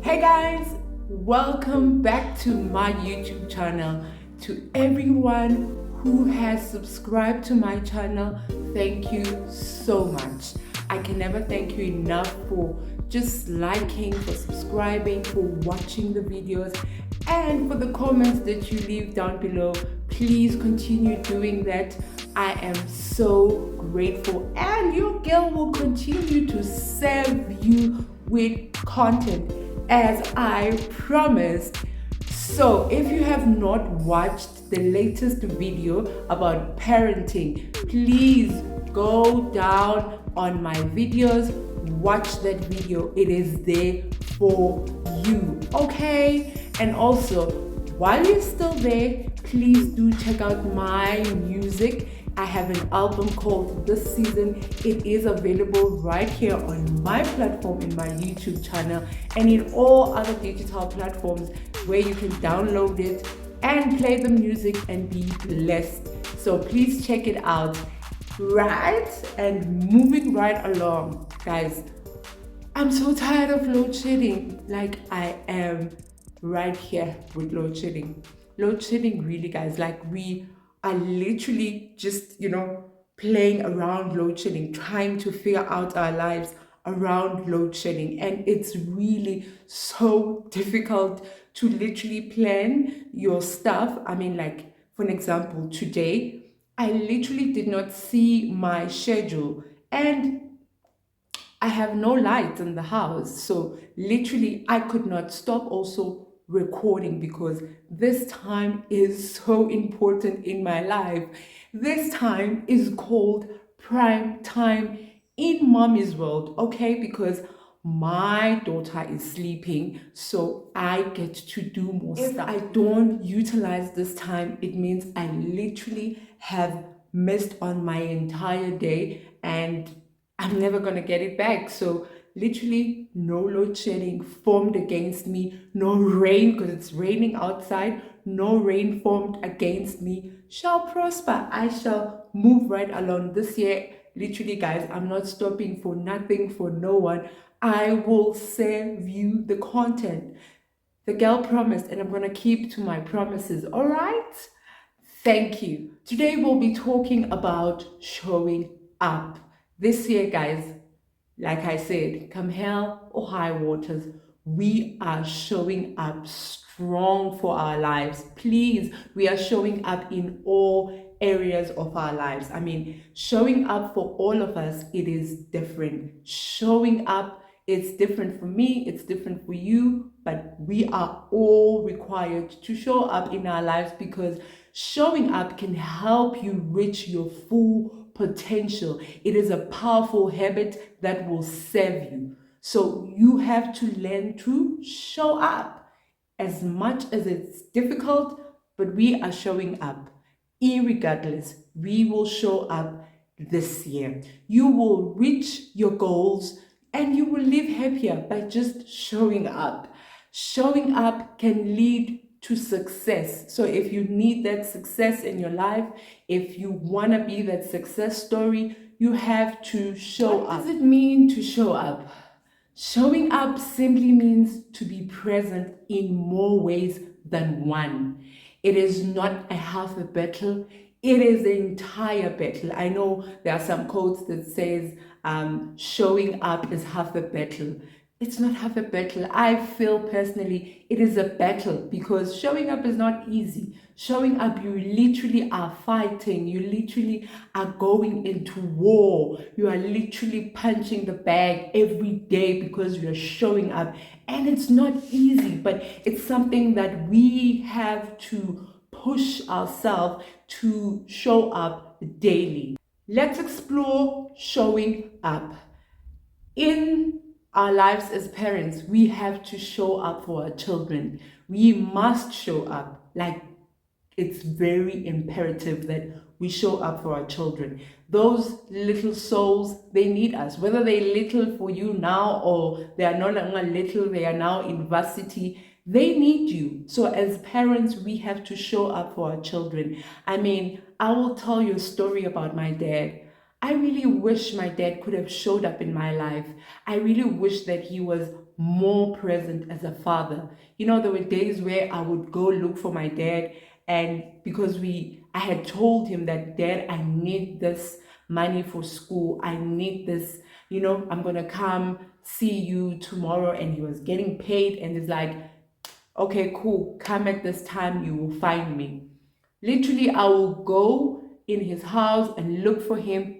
Hey guys, welcome back to my YouTube channel. To everyone who has subscribed to my channel, thank you so much. I can never thank you enough for just liking, for subscribing, for watching the videos, and for the comments that you leave down below. Please continue doing that. I am so grateful, and your girl will continue to serve you with content as I promised. So if you have not watched the latest video about parenting, please go down on my videos, watch that video. It is there for you, okay? And also, while you're still there, please do check out my music. I have an album called This Season. It is available right here on my platform, in my YouTube channel, and in all other digital platforms where you can download it and play the music and be blessed. So please check it out. Right? And moving right along, guys, I'm so tired of load shedding. Like, I am right here with load shedding. Load shedding, really, guys. Like, we are literally just, playing around load shedding, trying to figure out our lives around load shedding. And it's really so difficult to literally plan your stuff. I mean, like, for an example, today, I literally did not see my schedule, and I have no lights in the house. So literally, I could not stop also recording because this time is so important in my life. This time is called prime time in mommy's world, okay? Because my daughter is sleeping, so I get to do more stuff. If I don't utilize this time, it means I literally have missed on my entire day, and I'm never gonna get it back. So literally no load shedding formed against me, no rain, because it's raining outside, no rain formed against me shall prosper. I shall move right along this year. Literally, guys, I'm not stopping for nothing, for no one. I will serve you the content. The girl promised, and I'm gonna keep to my promises, all right? Thank you. Today we'll be talking about showing up. This year, guys, like I said, come hell or high waters, we are showing up strong for our lives. Please, we are showing up in all areas of our lives. I mean, showing up for all of us, it is different. Showing up, it's different for me, it's different for you, but we are all required to show up in our lives, because showing up can help you reach your full potential. It is a powerful habit that will serve you. So you have to learn to show up, as much as it's difficult, but we are showing up. Irregardless, we will show up this year. You will reach your goals and you will live happier by just showing up. Showing up can lead to success. So if you need that success in your life, if you want to be that success story, you have to show up. What does it mean to show up? Showing up simply means to be present in more ways than one. It is not a half a battle, it is the entire battle. I know there are some quotes that says showing up is half a battle. It's not half a battle. I feel personally it is a battle, because showing up is not easy. Showing up, you literally are fighting. You literally are going into war. You are literally punching the bag every day because you are showing up. And it's not easy, but it's something that we have to push ourselves to show up daily. Let's explore showing up. In our lives as parents, we have to show up for our children. We must show up. Like, it's very imperative that we show up for our children. Those little souls, they need us. Whether they're little for you now or they are no longer little, they are now in varsity, they need you. So as parents, we have to show up for our children. I mean, I will tell you a story about my dad. I really wish my dad could have showed up in my life. I really wish that he was more present as a father. There were days where I would go look for my dad, and because I had told him that, Dad, I need this money for school. I need this, I'm gonna come see you tomorrow. And he was getting paid, and he's like, okay, cool, come at this time, you will find me. Literally, I will go in his house and look for him,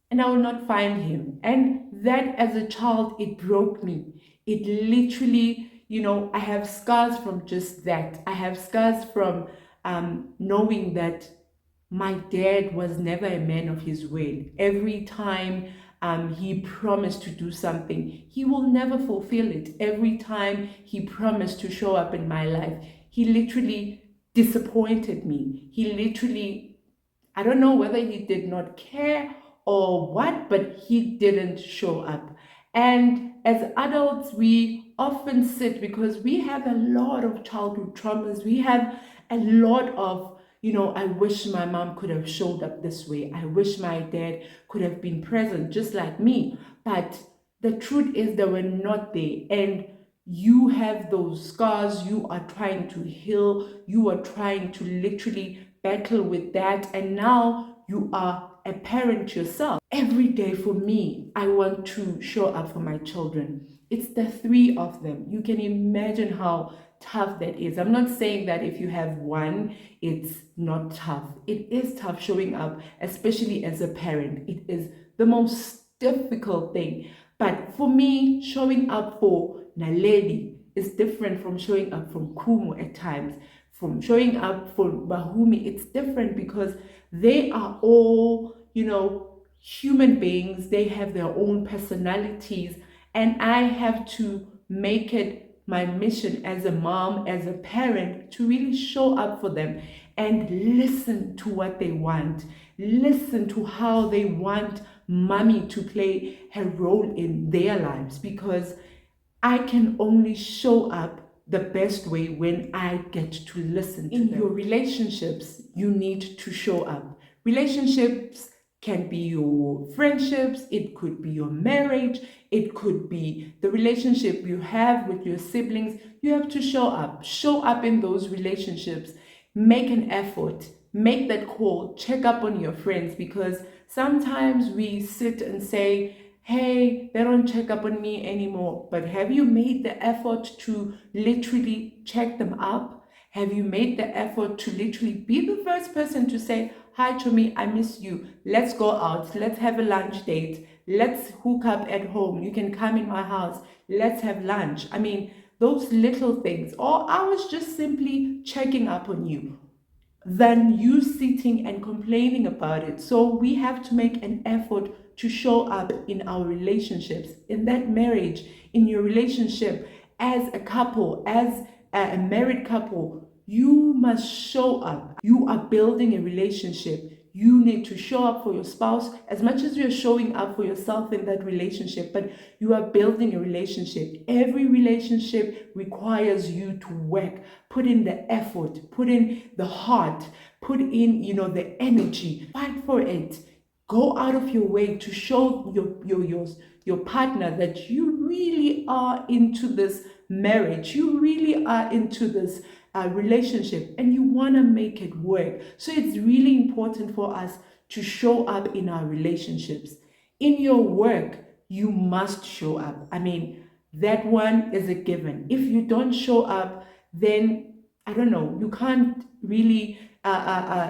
and I will not find him. And that, as a child, it broke me. It literally, I have scars from just that. I have scars from knowing that my dad was never a man of his word. Every time he promised to do something, he will never fulfill it. Every time he promised to show up in my life, he literally disappointed me. He literally, I don't know whether he did not care or what, but he didn't show up. And as adults, we often sit because we have a lot of childhood traumas. We have a lot of, I wish my mom could have showed up this way. I wish my dad could have been present just like me. But the truth is, they were not there. And you have those scars. You are trying to heal. You are trying to literally battle with that. And now you are a parent yourself. Every day for me, I want to show up for my children. It's the three of them. You can imagine how tough that is. I'm not saying that if you have one, it's not tough. It is tough showing up, especially as a parent. It is the most difficult thing. But for me, showing up for Naledi is different from showing up from Kumu at times. From showing up for Bahumi, it's different because they are all, human beings. They have their own personalities. And I have to make it my mission as a mom, as a parent, to really show up for them and listen to what they want. Listen to how they want mommy to play her role in their lives, because I can only show up the best way when I get to listen to them. In your relationships, you need to show up. Relationships can be your friendships, it could be your marriage, it could be the relationship you have with your siblings. You have to show up. Show up in those relationships. Make an effort. Make that call. Check up on your friends, because sometimes we sit and say, hey, they don't check up on me anymore. But have you made the effort to literally check them up? Have you made the effort to literally be the first person to say, hi, Chomi, I miss you. Let's go out. Let's have a lunch date. Let's hook up at home. You can come in my house. Let's have lunch. I mean, those little things. Or I was just simply checking up on you, than you sitting and complaining about it. So we have to make an effort to show up in our relationships, in that marriage, in your relationship, as a couple, as a married couple. You must show up. You are building a relationship. You need to show up for your spouse as much as you're showing up for yourself in that relationship, but you are building a relationship. Every relationship requires you to work, put in the effort, put in the heart, put in, the energy, fight for it. Go out of your way to show your partner that you really are into this marriage. You really are into this relationship, and you want to make it work. So it's really important for us to show up in our relationships. In your work, you must show up. I mean, that one is a given. If you don't show up, then I don't know, you can't really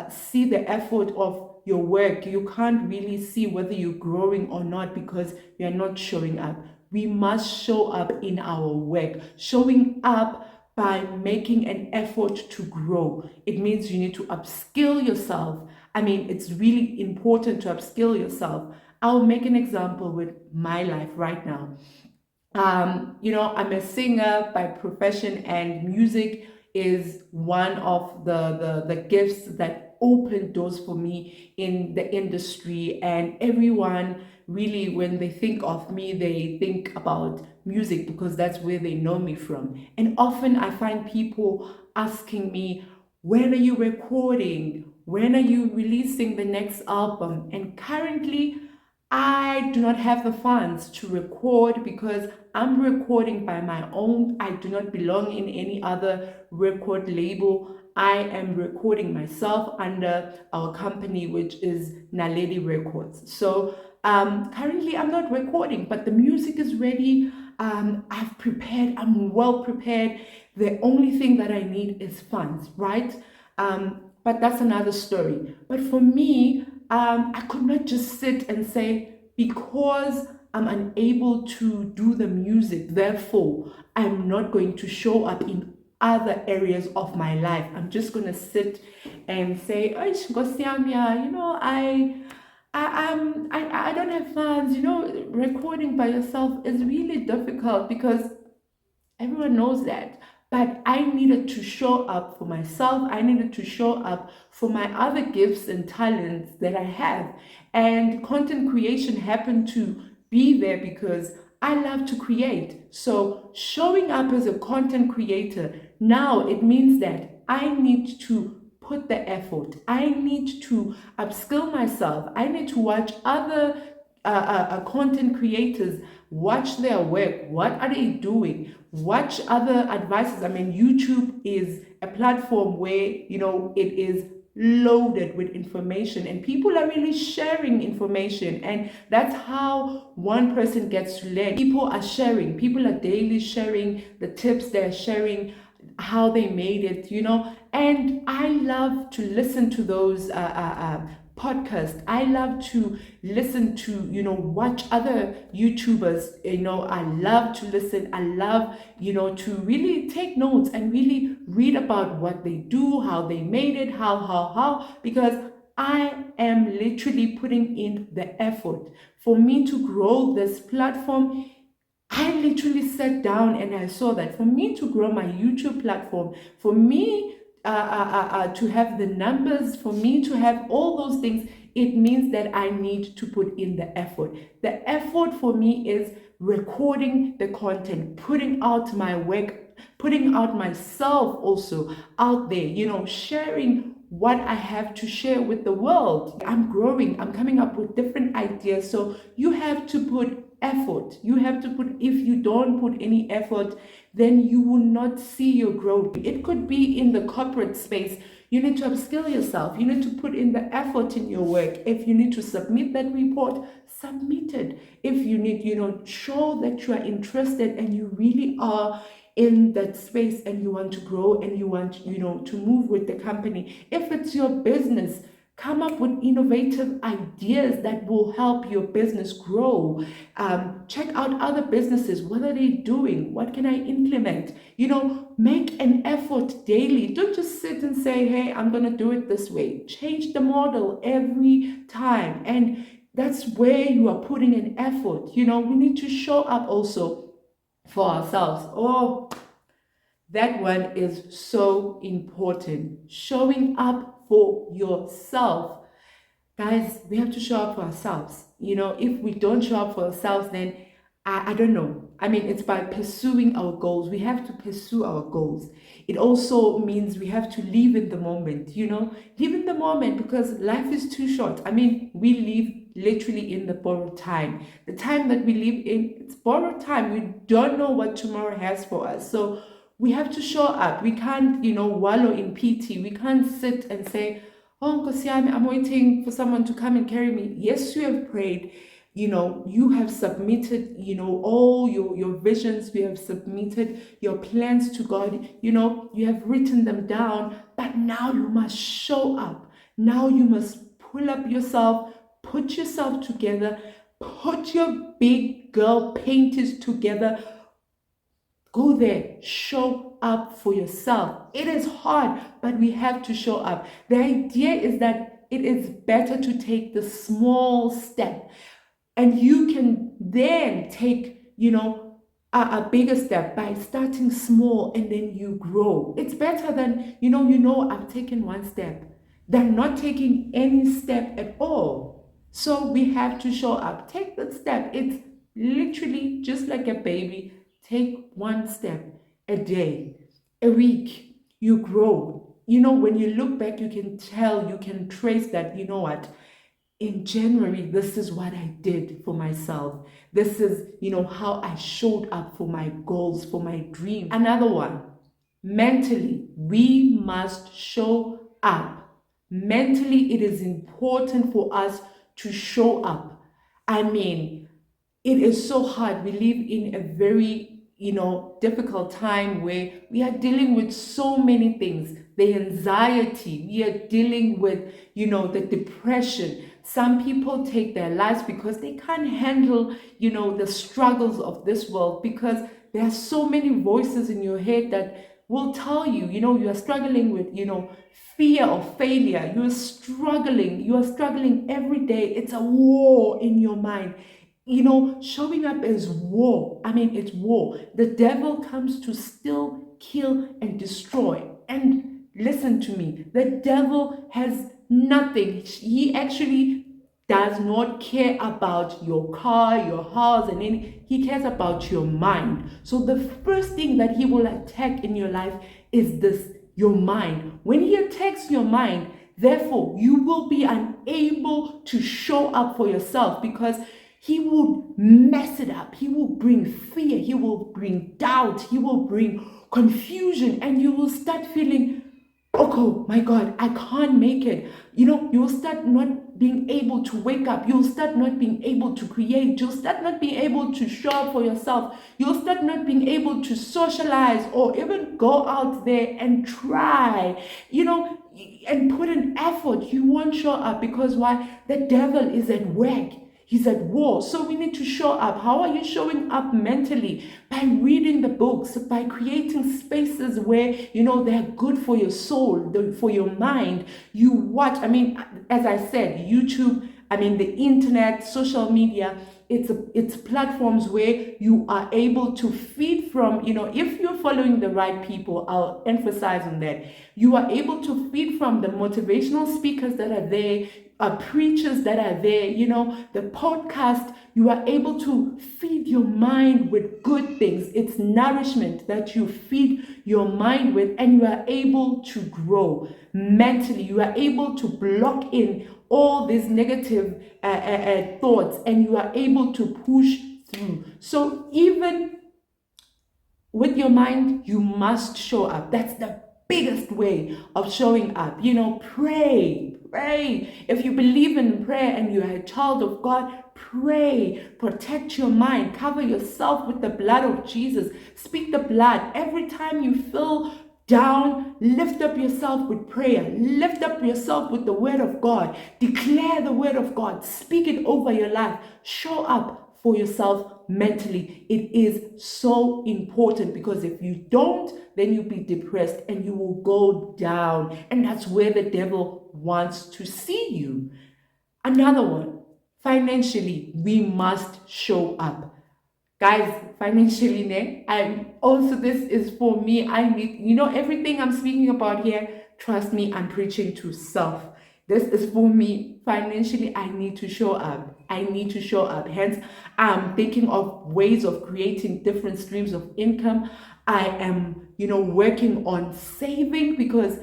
see the effort of your work. You can't really see whether you're growing or not because you're not showing up. We must show up in our work. Showing up by making an effort to grow. It means you need to upskill yourself. I mean, it's really important to upskill yourself. I'll make an example with my life right now. I'm a singer by profession, and music is one of the gifts that opened doors for me in the industry. And everyone really, when they think of me, they think about music because that's where they know me from. And often I find people asking me, when are you recording? When are you releasing the next album? And currently, I do not have the funds to record because I'm recording by my own. I do not belong in any other record label. I am recording myself under our company, which is Naledi Records. So currently I'm not recording, but the music is ready. I've prepared, I'm well prepared. The only thing that I need is funds, right? But that's another story. But for me, I could not just sit and say, because I'm unable to do the music, therefore, I'm not going to show up in other areas of my life. I'm just going to sit and say, oh, you know, I don't have funds. You know, recording by yourself is really difficult because everyone knows that. But I needed to show up for myself. I needed to show up for my other gifts and talents that I have. And content creation happened to be there because I love to create. So showing up as a content creator, now it means that I need to put the effort. I need to upskill myself. I need to watch other content creators, watch their work. What are they doing? Watch other advices. I mean, YouTube is a platform where, you know, it is loaded with information and people are really sharing information, and that's how one person gets to learn. People are sharing, people are daily sharing the tips, they're sharing how they made it, you know. And I love to listen to those podcast. I love to listen to, you know, watch other YouTubers, you know. I love to listen. I love, you know, to really take notes and really read about what they do, how they made it, how, because I am literally putting in the effort. For me to grow this platform, I literally sat down and I saw that for me to grow my YouTube platform, for me to have the numbers, for me to have all those things, it means that I need to put in the effort. The effort for me is recording the content, putting out my work, putting out myself also out there, you know, sharing what I have to share with the world. I'm growing, I'm coming up with different ideas. So you have to put effort. You have to put, if you don't put any effort, then you will not see your growth. It could be in the corporate space. You need to upskill yourself. You need to put in the effort in your work. If you need to submit that report, submit it. If you need, you know, show that you are interested and you really are in that space and you want to grow and you want, you know, to move with the company. If it's your business, come up with innovative ideas that will help your business grow. Check out other businesses. What are they doing? What can I implement? You know, make an effort daily. Don't just sit and say, hey, I'm going to do it this way. Change the model every time. And that's where you are putting an effort. You know, we need to show up also for ourselves. Oh, that one is so important. Showing up for yourself. Guys, we have to show up for ourselves. You know, if we don't show up for ourselves, then I don't know. I mean, it's by pursuing our goals. We have to pursue our goals. It also means we have to live in the moment, you know, live in the moment, because life is too short. I mean, we live literally in the borrowed time. The time that we live in, it's borrowed time. We don't know what tomorrow has for us. So we have to show up. We can't, you know, wallow in pity. We can't sit and say, oh, Nkosiami, I'm waiting for someone to come and carry me. Yes, you have prayed. You know, you have submitted, you know, all your visions. You have submitted your plans to God. You know, you have written them down. But now you must show up. Now you must pull up yourself, put yourself together, put your big girl painters together. Go there, show up for yourself. It is hard, but we have to show up. The idea is that it is better to take the small step, and you can then take, you know, a bigger step by starting small, and then you grow. It's better than, you know, I've taken one step than not taking any step at all. So we have to show up. Take that step. It's literally just like a baby. Take one step a day, a week. You grow. when you look back, you can tell, you can trace that, in January, this is what I did for myself. This is, how I showed up for my goals, for my dreams. Another one, mentally, we must show up. Mentally, it is important for us to show up. I mean, it is so hard. We live in a very, difficult time where we are dealing with so many things. The anxiety, we are dealing with, the depression. Some people take their lives because they can't handle, the struggles of this world, because there are so many voices in your head that will tell you, you are struggling with, fear of failure. You are struggling every day. It's a war in your mind. Showing up is war. I mean, it's war. The devil comes to steal, kill, and destroy. And listen to me, the devil has nothing. He actually does not care about your car, your house, and anything. He cares about your mind. So the first thing that he will attack in your life is your mind. When he attacks your mind, therefore, you will be unable to show up for yourself, because he will mess it up. He will bring fear. He will bring doubt. He will bring confusion. And you will start feeling, oh my God, I can't make it. You will start not being able to wake up. You'll start not being able to create. You'll start not being able to show up for yourself. You'll start not being able to socialize or even go out there and try, and put an effort. You won't show up because why? The devil is at work. He's at war. So we need to show up. How are you showing up mentally? By reading the books, by creating spaces where, they're good for your soul, for your mind. You watch, as I said, YouTube, the internet, social media, it's platforms where you are able to feed from, if you're following the right people, I'll emphasize on that. You are able to feed from the motivational speakers that are there, preachers that are there, the podcast. You are able to feed your mind with good things. It's nourishment that you feed your mind with, and you are able to grow mentally. You are able to block in all these negative thoughts, and you are able to push through. So even with your mind, you must show up. That's the biggest way of showing up. Pray. If you believe in prayer and you are a child of God, pray. Protect your mind. Cover yourself with the blood of Jesus. Speak the blood. Every time you feel down, lift up yourself with prayer. Lift up yourself with the word of God. Declare the word of God. Speak it over your life. Show up for yourself mentally. It is so important, because if you don't, then you'll be depressed and you will go down. And that's where the devil wants to see you. Another one, financially, we must show up. Guys, financially, this is for me. I need, everything I'm speaking about here, trust me, I'm preaching to self. This is for me. Financially, I need to show up. Hence, I'm thinking of ways of creating different streams of income. I am, working on saving, because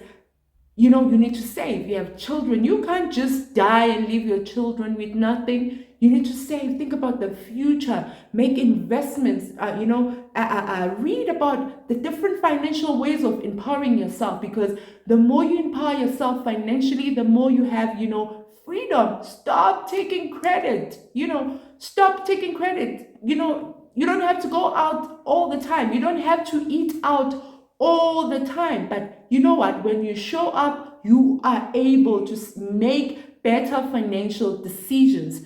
you need to save. You have children. You can't just die and leave your children with nothing. You need to save. Think about the future. Make investments. Read about the different financial ways of empowering yourself, because the more you empower yourself financially, the more you have, freedom. Stop taking credit. Stop taking credit. You don't have to go out all the time. You don't have to eat out all the time. But you know what? When you show up, you are able to make better financial decisions.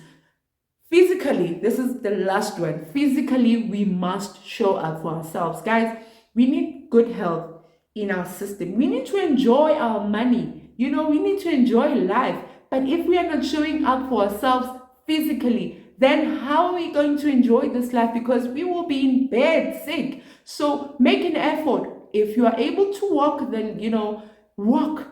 Physically, this is the last one. Physically, we must show up for ourselves. Guys, we need good health in our system. We need to enjoy our money. We need to enjoy life. But if we are not showing up for ourselves physically, then how are we going to enjoy this life? Because we will be in bed sick. So make an effort. If you are able to walk, then, walk.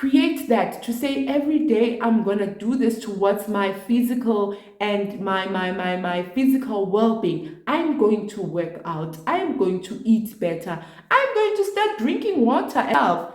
create that to say every day I'm gonna do this towards my physical and my physical well-being. I'm going to work out, I'm going to eat better, I'm going to start drinking water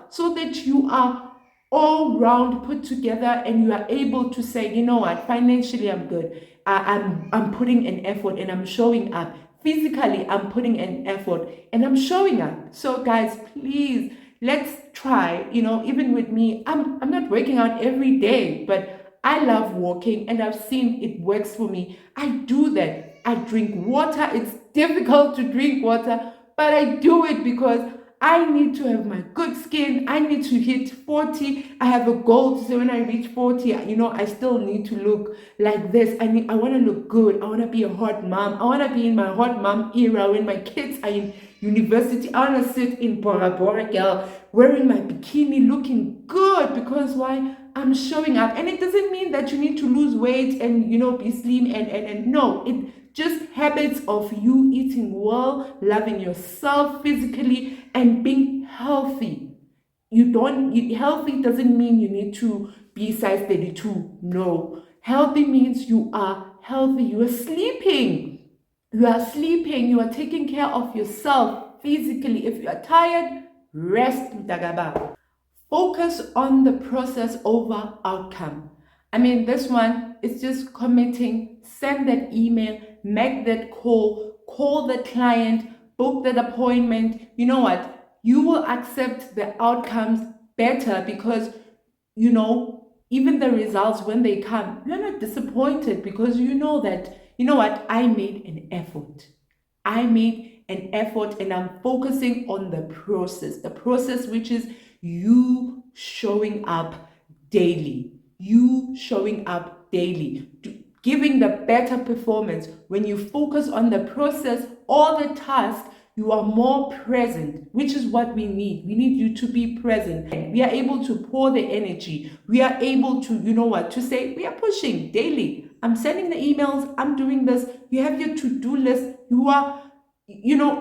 so that you are all round put together and you are able to say, you know what, financially I'm good, I'm putting an effort and I'm showing up. Physically I'm putting an effort and I'm showing up. So guys, please, let's try, even with me, I'm not working out every day, but I love walking and I've seen it works for me. I do that. I drink water. It's difficult to drink water, but I do it because I need to have my good skin. I need to hit 40. I have a goal to say when I reach 40, I still need to look like this. I want to look good. I want to be a hot mom. I want to be in my hot mom era when my kids are in university. I want to sit in Bora Bora girl wearing my bikini looking good because why? I'm showing up. And it doesn't mean that you need to lose weight and be slim and no, it just habits of you eating well, loving yourself physically and being healthy. Healthy doesn't mean you need to be size 32. No. Healthy means you are healthy. You are sleeping. You are sleeping. You are taking care of yourself physically. If you are tired, rest. Focus on the process over outcome. This one is just committing, send that email, make that call the client, book that appointment. You know what? You will accept the outcomes better because, even the results when they come, you're not disappointed because you know that, I made an effort. I made an effort and I'm focusing on the process which is you showing up daily. You showing up daily, giving the better performance. When you focus on the process or the task, you are more present, which is what we need. We need you to be present. We are able to pour the energy. We are able to, to say we are pushing daily. I'm sending the emails. I'm doing this. You have your to-do list. You are,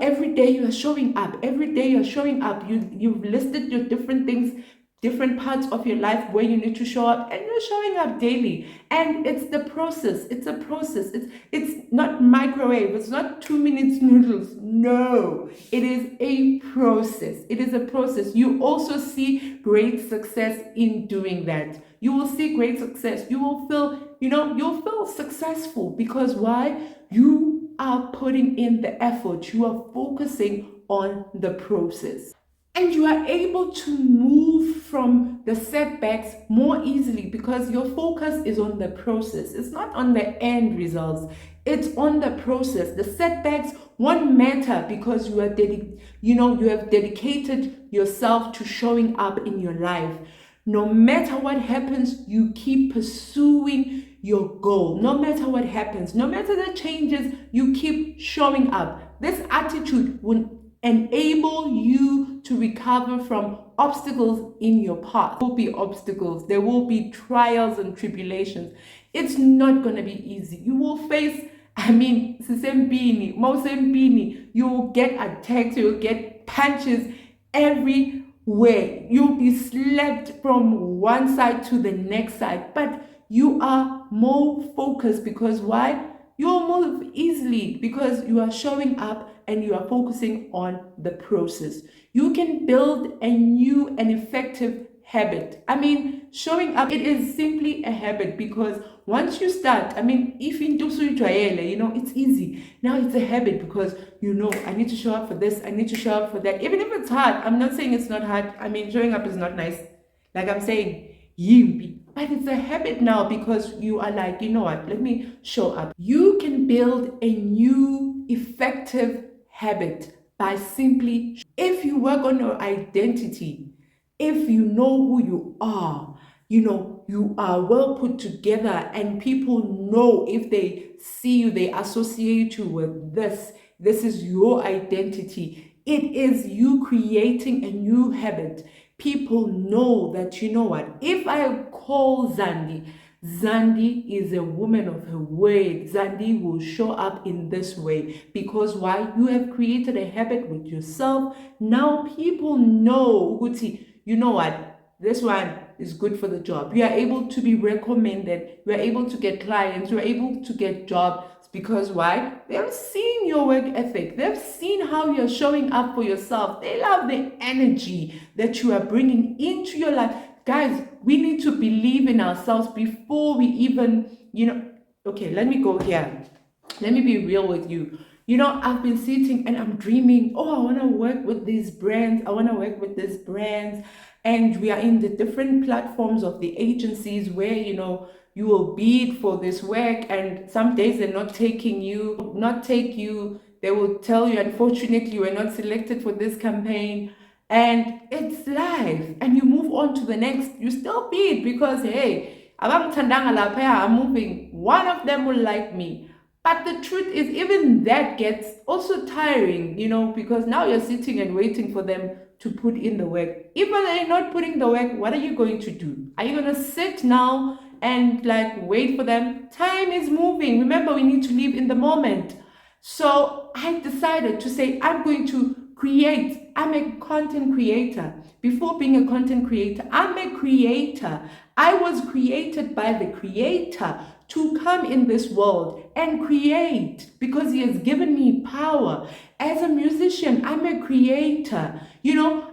every day you are showing up. Every day you're showing up. You've listed your different things, different parts of your life where you need to show up, and you're showing up daily. And it's the process. It's a process. It's not microwave. It's not 2 minutes noodles. No, it is a process. It is a process. You also see great success in doing that. You will see great success. You will feel, you'll feel successful because why? You are putting in the effort. You are focusing on the process. And you are able to move from the setbacks more easily because your focus is on the process. It's not on the end results. It's on the process. The setbacks won't matter because you are you have dedicated yourself to showing up in your life. No matter what happens, you keep pursuing your goal. No matter what happens, no matter the changes, you keep showing up. This attitude will enable you to recover from obstacles in your path. There will be obstacles, there will be trials and tribulations. It's not going to be easy. You will face, sisempini, mosempini, you will get attacks, you will get punches everywhere. You'll be slapped from one side to the next side, but you are more focused because why? You'll move easily because you are showing up and you are focusing on the process. You can build a new and effective habit. Showing up, it is simply a habit because once you start, if into it's easy. Now it's a habit because I need to show up for this, I need to show up for that. Even if it's hard, I'm not saying it's not hard. Showing up is not nice. Like I'm saying, yimbi. But it's a habit now because you are like, let me show up. You can build a new effective habit by simply, if you work on your identity, if you know who you are, you are well put together and people know if they see you, they associate you with this is your identity. It is you creating a new habit. People know that, if I call Zandi is a woman of her word. Zandi will show up in this way because why? You have created a habit with yourself. Now people know, Uguti, this one, that is good for the job. You are able to be recommended. You are able to get clients. You are able to get jobs. Because why? They've seen your work ethic. They've seen how you're showing up for yourself. They love the energy that you are bringing into your life. Guys, we need to believe in ourselves before we even, okay, let me go here. Let me be real with you. I've been sitting and I'm dreaming, I want to work with these brands. I want to work with these brands. And we are in the different platforms of the agencies where, you will bid for this work, and some days they're not take you. They will tell you, unfortunately, you were not selected for this campaign. And it's life. And you move on to the next. You still bid because, hey, I'm moving. One of them will like me. But the truth is, even that gets also tiring, because now you're sitting and waiting for them to put in the work. If they're not putting the work, what are you going to do? Are you going to sit now and wait for them? Time is moving. Remember, we need to live in the moment. So I decided to say, I'm going to create. I'm a content creator. Before being a content creator, I'm a creator. I was created by the Creator to come in this world and create because He has given me power. As a musician, I'm a creator.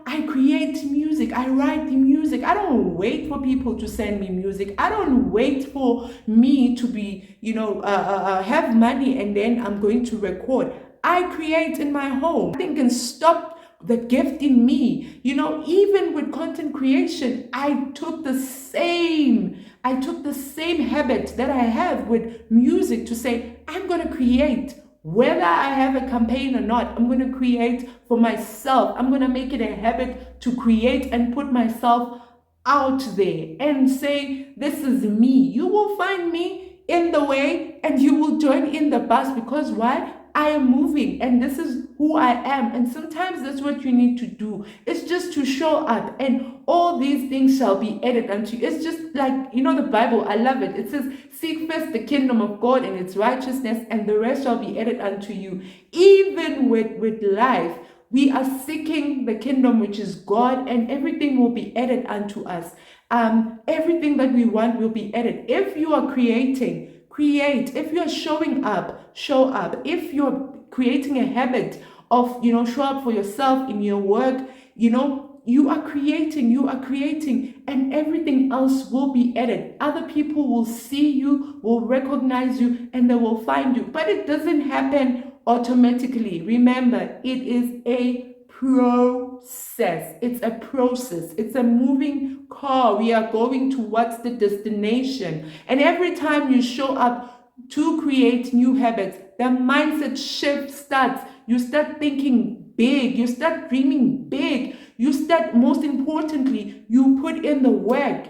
I create music. I write the music. I don't wait for people to send me music. I don't wait for me to be, have money and then I'm going to record. I create in my home. Nothing can stop the gift in me. Even with content creation, I took the same habit that I have with music to say, I'm going to create. Whether I have a campaign or not, I'm going to create for myself. I'm going to make it a habit to create and put myself out there and say, this is me. You will find me in the way and you will join in the bus because why? I am moving and this is who I am. And sometimes that's what you need to do. It's just to show up and all these things shall be added unto you. It's just like, the Bible, I love it. It says, seek first the kingdom of God and its righteousness and the rest shall be added unto you. Even with life, we are seeking the kingdom, which is God, and everything will be added unto us. Everything that we want will be added. If you are creating, create. If you're showing up, show up. If you're creating a habit of, show up for yourself in your work, you are creating, and everything else will be added. Other people will see you, will recognize you, and they will find you. But it doesn't happen automatically. Remember, it is a process. It's a process. It's a moving car. We are going towards the destination. And every time you show up to create new habits, the mindset shift starts. You start thinking big. You start dreaming big. You start, most importantly, you put in the work.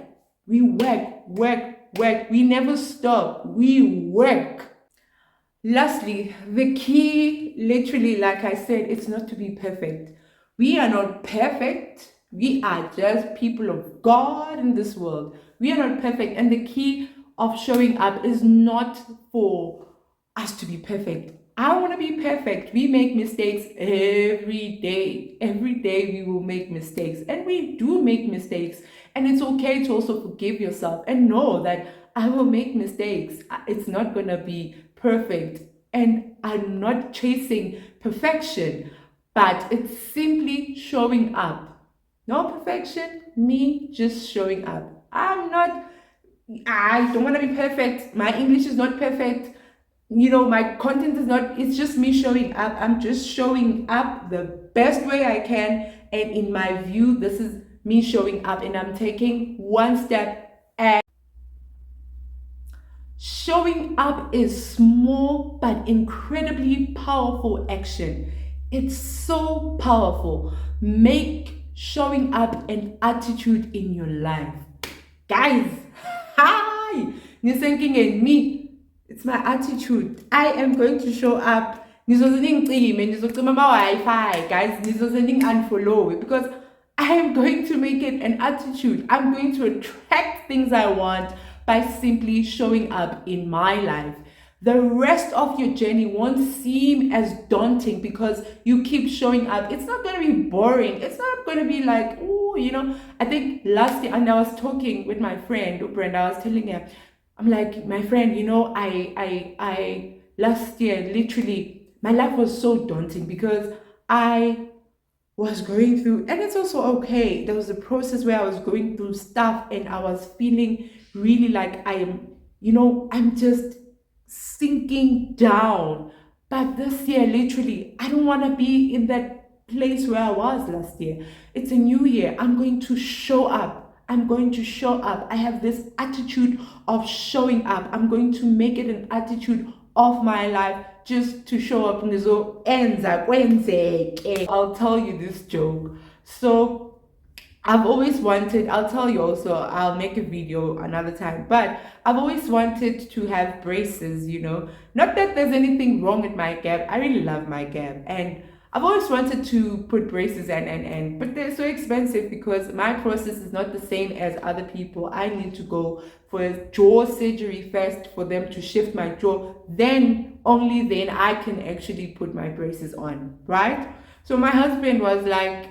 We work. We never stop. We work. Lastly, the key, literally, like I said, it's not to be perfect. We are not perfect. We are just people of God in this world. We are not perfect. And the key of showing up is not for us to be perfect. I want to be perfect. We make mistakes every day. Every day we will make mistakes. And we do make mistakes. And it's okay to also forgive yourself and know that I will make mistakes. It's not going to be perfect. And I'm not chasing perfection. But it's simply showing up. No perfection, me just showing up. I don't want to be perfect. My English is not perfect. My content is not, it's just me showing up. I'm just showing up the best way I can. And in my view, this is me showing up and I'm taking one step at. Showing up is small but incredibly powerful action. It's so powerful. Make showing up an attitude in your life. Guys, hi! Nisenking and me, it's my attitude. I am going to show up. Nizocima Wi-Fi, guys. Nizosending unfollow because I am going to make it an attitude. I'm going to attract things I want by simply showing up in my life. the rest of your journey won't seem as daunting because you keep showing up. It's not going to be boring. It's not going to be like, oh, I think last year, and I was talking with my friend, Brenda, I was telling her, I'm like, my friend, I last year, literally, my life was so daunting because I was going through, and it's also okay. There was a process where I was going through stuff and I was feeling really like I'm just sinking down. But this year, literally, I don't want to be in that place where I was last year. It's a new year. I'm going to show up. I'm going to show up. I have this attitude of showing up. I'm going to make it an attitude of my life just to show up. I'll tell you this joke. So I've always wanted, I'll tell you also, I'll make a video another time, but I've always wanted to have braces, Not that there's anything wrong with my gap. I really love my gap. And I've always wanted to put braces but they're so expensive because my process is not the same as other people. I need to go for a jaw surgery first for them to shift my jaw. Only then I can actually put my braces on, right? So my husband was like,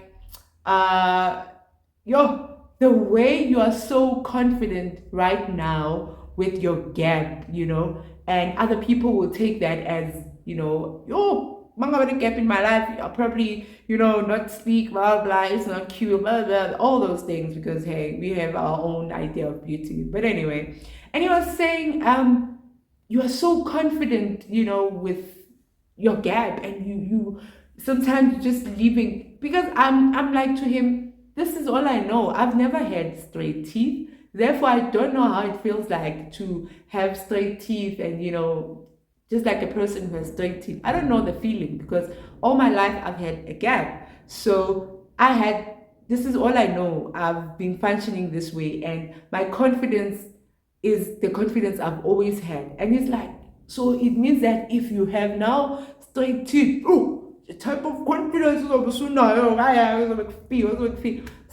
the way you are so confident right now with your gap, and other people will take that as, a gap in my life, I'll probably, not speak, blah, blah, it's not cute, blah, blah, all those things, because, hey, we have our own idea of beauty. But anyway, and he was saying, you are so confident, with your gap, and you sometimes just leaving, because I'm like to him, this is all I know. I've never had straight teeth. Therefore, I don't know how it feels like to have straight teeth and, just like a person who has straight teeth. I don't know the feeling because all my life I've had a gap. So this is all I know. I've been functioning this way, and my confidence is the confidence I've always had. And it's like, so it means that if you have now straight teeth, the type of confidence is so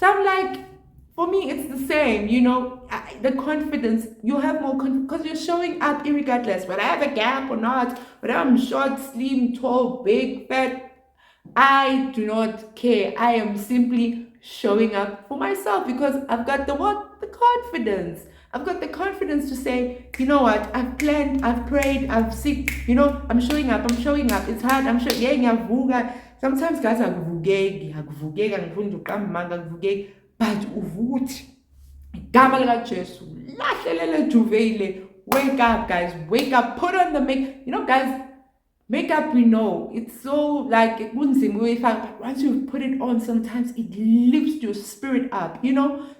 I'm like, for me, it's the same, the confidence, you have more confidence because you're showing up irregardless, whether I have a gap or not, whether I'm short, slim, tall, big, fat, I do not care. I am simply showing up for myself because I've got the confidence. I've got the confidence to say, you know what, I've planned, I've prayed, I've seek, I'm showing up. It's hard, I'm showing, yeah, sometimes guys are but uvuthi igama lika Jesu lahlelele juvele. Wake up, guys, wake up, put on the guys, makeup, we know it's so like but once you put it on, sometimes it lifts your spirit up,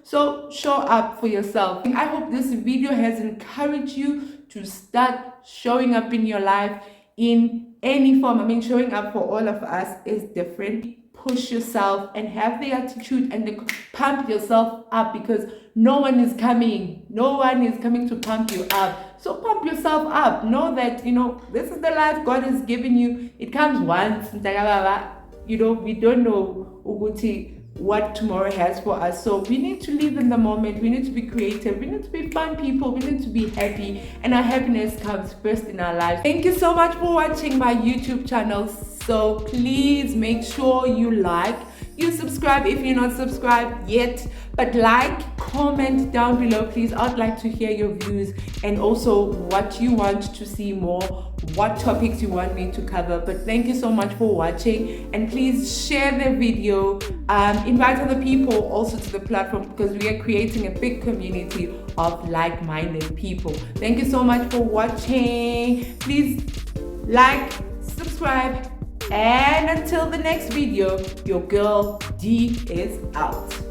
so show up for yourself. I hope this video has encouraged you to start showing up in your life in any form. Showing up for all of us is different. Push yourself and have the attitude and pump yourself up because no one is coming to pump you up. So pump yourself up. Know that this is the life God has given you. It comes once. We don't know what tomorrow has for us. So we need to live in the moment. We need to be creative. We need to be fun people. We need to be happy. And our happiness comes first in our lives. Thank you so much for watching my YouTube channel. So please make sure you subscribe if you're not subscribed yet. But comment down below, please. I'd like to hear your views and also what you want to see more, what topics you want me to cover. But thank you so much for watching, and please share the video, invite other people also to the platform because we are creating a big community of like-minded people. Thank you so much for watching. Please subscribe, and until the next video, your girl D is out.